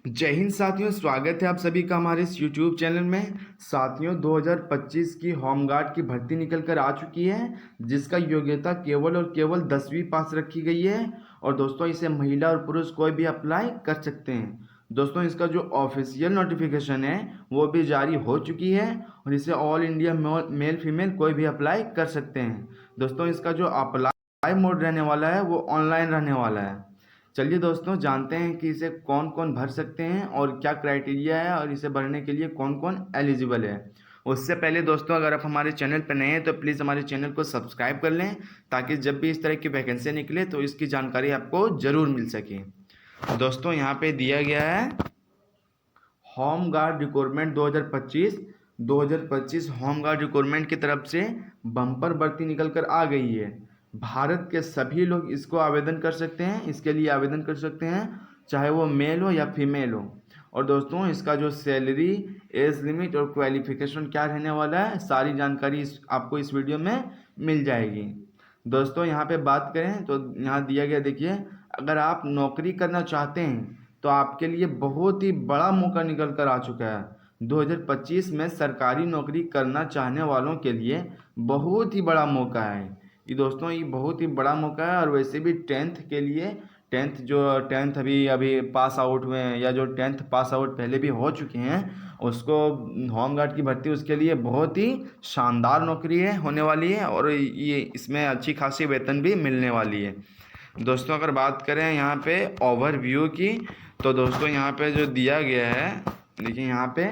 जय हिंद साथियों, स्वागत है आप सभी का हमारे इस YouTube चैनल में। साथियों, 2025 की होमगार्ड की भर्ती निकल कर आ चुकी है, जिसका योग्यता केवल और केवल 10वीं पास रखी गई है। और दोस्तों, इसे महिला और पुरुष कोई भी अप्लाई कर सकते हैं। दोस्तों, इसका जो ऑफिशियल नोटिफिकेशन है वो भी जारी हो चुकी है और इसे ऑल इंडिया मेल फीमेल कोई भी अप्लाई कर सकते हैं। दोस्तों, इसका जो अप्लाई मोड रहने वाला है वो ऑनलाइन रहने वाला है। चलिए दोस्तों, जानते हैं कि इसे कौन कौन भर सकते हैं और क्या क्राइटेरिया है और इसे भरने के लिए कौन कौन एलिजिबल है। उससे पहले दोस्तों, अगर आप हमारे चैनल पर नए हैं तो प्लीज़ हमारे चैनल को सब्सक्राइब कर लें, ताकि जब भी इस तरह की वैकेंसी निकले तो इसकी जानकारी आपको ज़रूर मिल सके। दोस्तों, यहाँ पे दिया गया है home guard recruitment 2025 home guard recruitment की तरफ से बम्पर भर्ती निकल कर आ गई है। भारत के सभी लोग इसको आवेदन कर सकते हैं, इसके लिए आवेदन कर सकते हैं, चाहे वो मेल हो या फीमेल हो। और दोस्तों, इसका जो सैलरी, एज लिमिट और क्वालिफिकेशन क्या रहने वाला है, सारी जानकारी आपको इस वीडियो में मिल जाएगी। दोस्तों, यहाँ पे बात करें तो यहाँ दिया गया, देखिए, अगर आप नौकरी करना चाहते हैं तो आपके लिए बहुत ही बड़ा मौका निकल कर आ चुका है। 2025 में सरकारी नौकरी करना चाहने वालों के लिए बहुत ही बड़ा मौका है ये। दोस्तों, ये बहुत ही बड़ा मौका है। और वैसे भी टेंथ के लिए, टेंथ अभी अभी पास आउट हुए हैं या जो टेंथ पास आउट पहले भी हो चुके हैं, उसको होम गार्ड की भर्ती उसके लिए बहुत ही शानदार नौकरी है होने वाली है और ये इसमें अच्छी खासी वेतन भी मिलने वाली है। दोस्तों, अगर बात करें यहाँ पे ओवरव्यू की, तो दोस्तों यहाँ पे जो दिया गया है, देखिए यहाँ पे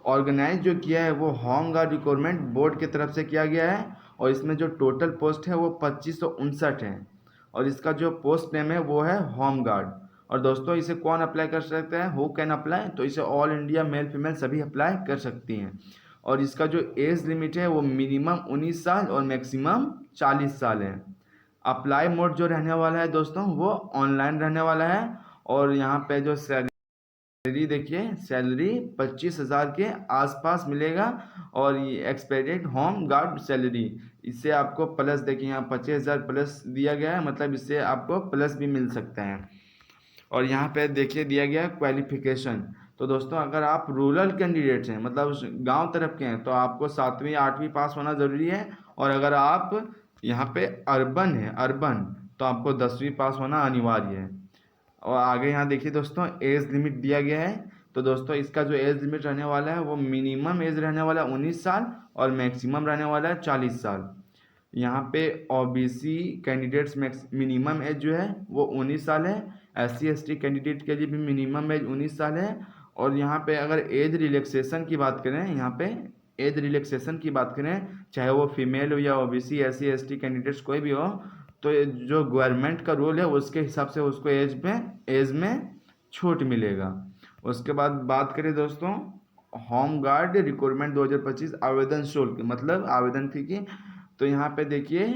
ऑर्गेनाइज जो किया है वो होम गार्ड रिक्रूटमेंट बोर्ड की तरफ से किया गया है। और इसमें जो टोटल पोस्ट है वो 2559 है और इसका जो पोस्ट नेम है वो है होम गार्ड। और दोस्तों, इसे कौन अप्लाई कर सकता है, हु कैन अप्लाई, तो इसे ऑल इंडिया मेल फीमेल सभी अप्लाई कर सकती हैं। और इसका जो एज लिमिट है वो मिनिमम 19 साल और मैक्सिमम 40 साल है। अप्लाई मोड जो रहने वाला है दोस्तों वो ऑनलाइन रहने वाला है। और यहाँ पे जो सैलरी, देखिए, सैलरी 25,000 के आसपास मिलेगा। और ये एक्सपेक्टेड होम गार्ड सैलरी, इससे आपको प्लस, देखिए यहाँ 25,000 प्लस दिया गया है, मतलब इससे आपको प्लस भी मिल सकता है। और यहाँ पे देखिए दिया गया है क्वालिफिकेशन। तो दोस्तों, अगर आप रूरल कैंडिडेट्स हैं, मतलब गांव तरफ के हैं, तो आपको 7वीं 8वीं पास होना ज़रूरी है। और अगर आप यहाँ पे अर्बन है, अर्बन, तो आपको 10वीं पास होना अनिवार्य है। और आगे यहाँ देखिए दोस्तों, एज लिमिट दिया गया है। तो दोस्तों, इसका जो एज लिमिट रहने वाला है वो मिनिमम एज रहने वाला है 19 साल और मैक्सिमम रहने वाला है 40 साल। यहाँ पे ओबीसी कैंडिडेट्स मिनिमम एज जो है वो 19 साल है। SC ST कैंडिडेट के लिए भी मिनिमम एज 19 साल है। और यहाँ पे अगर एज रिलैक्सेशन की बात करें, यहाँ पे एज रिलैक्सेशन की बात करें, चाहे वो फीमेल हो या ओबीसी SC ST कैंडिडेट्स कोई भी हो, तो ये जो गवर्नमेंट का रूल है उसके हिसाब से उसको एज में छूट मिलेगा। उसके बाद बात करें दोस्तों, होम गार्ड रिक्रूटमेंट 2025 आवेदन शुल्क, मतलब आवेदन फी की, तो यहाँ पे देखिए,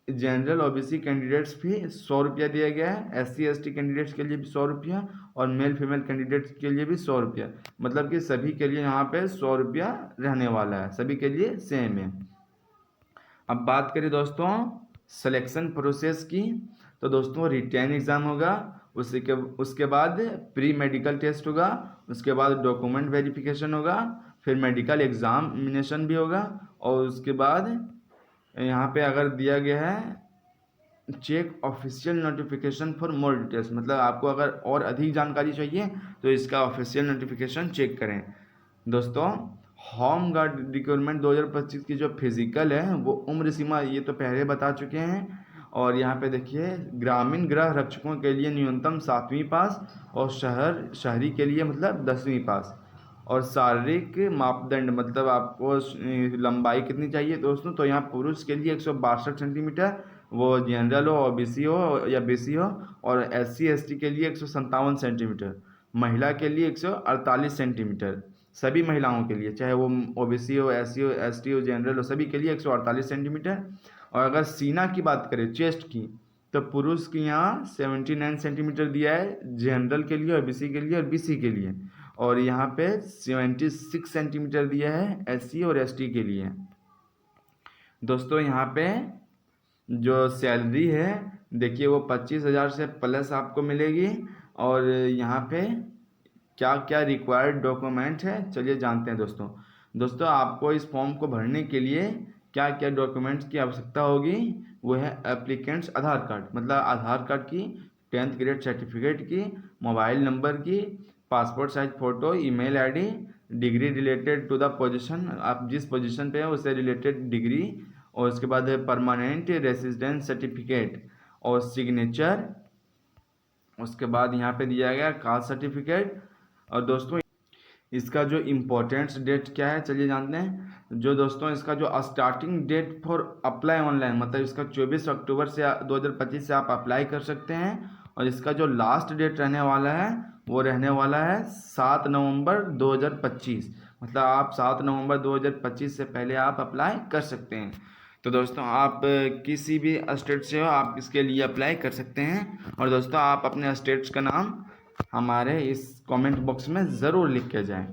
जनरल ओबीसी कैंडिडेट्स भी 100 रुपया दिया गया है, SC ST कैंडिडेट्स के लिए भी 100 रुपया और मेल फीमेल कैंडिडेट्स के लिए भी 100 रुपया, मतलब कि सभी के लिए यहाँ पे 100 रुपया रहने वाला है, सभी के लिए सेम है। अब बात करें दोस्तों सिलेक्शन प्रोसेस की, तो दोस्तों रिटेन एग्ज़ाम होगा, उसके बाद प्री मेडिकल टेस्ट होगा, उसके बाद डॉक्यूमेंट वेरिफिकेशन होगा, फिर मेडिकल एग्जामिनेशन भी होगा। और उसके बाद यहाँ पे अगर दिया गया है check official notification for more details, मतलब आपको अगर और अधिक जानकारी चाहिए तो इसका ऑफिशियल नोटिफिकेशन चेक करें। दोस्तों, होम गार्ड रिक्रूटमेंट 2025 की जो फिजिकल है वो उम्र सीमा ये तो पहले बता चुके हैं। और यहाँ पे देखिए, ग्रामीण गृह रक्षकों के लिए न्यूनतम 7वीं पास और शहरी के लिए मतलब 10वीं पास। और शारीरिक मापदंड, मतलब आपको लंबाई कितनी चाहिए दोस्तों, तो यहाँ पुरुष के लिए 162 सेंटीमीटर, वो जनरल हो, ओबीसी हो या बीसी हो, और SC ST के लिए 157 सेंटीमीटर, महिला के लिए 148 सेंटीमीटर, सभी महिलाओं के लिए, चाहे वो ओबीसी हो, SC हो, ST हो, जनरल हो, सभी के लिए 148 सेंटीमीटर। और अगर सीना की बात करें, चेस्ट की, तो पुरुष की यहाँ 79 सेंटीमीटर दिया है, जनरल के लिए, ओबीसी के लिए और बीसी के लिए। और यहाँ पे 76 सेंटीमीटर दिया है SC और ST के लिए। दोस्तों, यहाँ पे जो सैलरी है देखिए वो 25,000 से प्लस आपको मिलेगी। और यहाँ पे क्या क्या रिक्वायर्ड डॉक्यूमेंट है, चलिए जानते हैं दोस्तों आपको इस फॉर्म को भरने के लिए क्या क्या डॉक्यूमेंट्स की आवश्यकता होगी। वो है एप्लीकेंट्स आधार कार्ड, मतलब आधार कार्ड की 10th ग्रेड सर्टिफिकेट की, मोबाइल नंबर की, passport size photo, email ID, degree related to the position, आप जिस पोजीशन पे हैं उससे रिलेटेड डिग्री, और उसके बाद है परमानेंट रेसिडेंस सर्टिफिकेट और सिग्नेचर। उसके बाद यहाँ पे दिया गया कास्ट सर्टिफिकेट। और दोस्तों इसका जो इम्पोर्टेंट डेट क्या है, चलिए जानते हैं। जो दोस्तों इसका जो starting date for apply online, मतलब इसका 24 अक्टूबर से 2025 से आप अप्लाई कर सकते हैं। और इसका जो लास्ट डेट रहने वाला है वो रहने वाला है 7 नवंबर 2025, मतलब आप 7 नवंबर 2025 से पहले आप अप्लाई कर सकते हैं। तो दोस्तों आप किसी भी स्टेट से हो आप इसके लिए अप्लाई कर सकते हैं। और दोस्तों आप अपने स्टेट्स का नाम हमारे इस कमेंट बॉक्स में ज़रूर लिख के जाएं।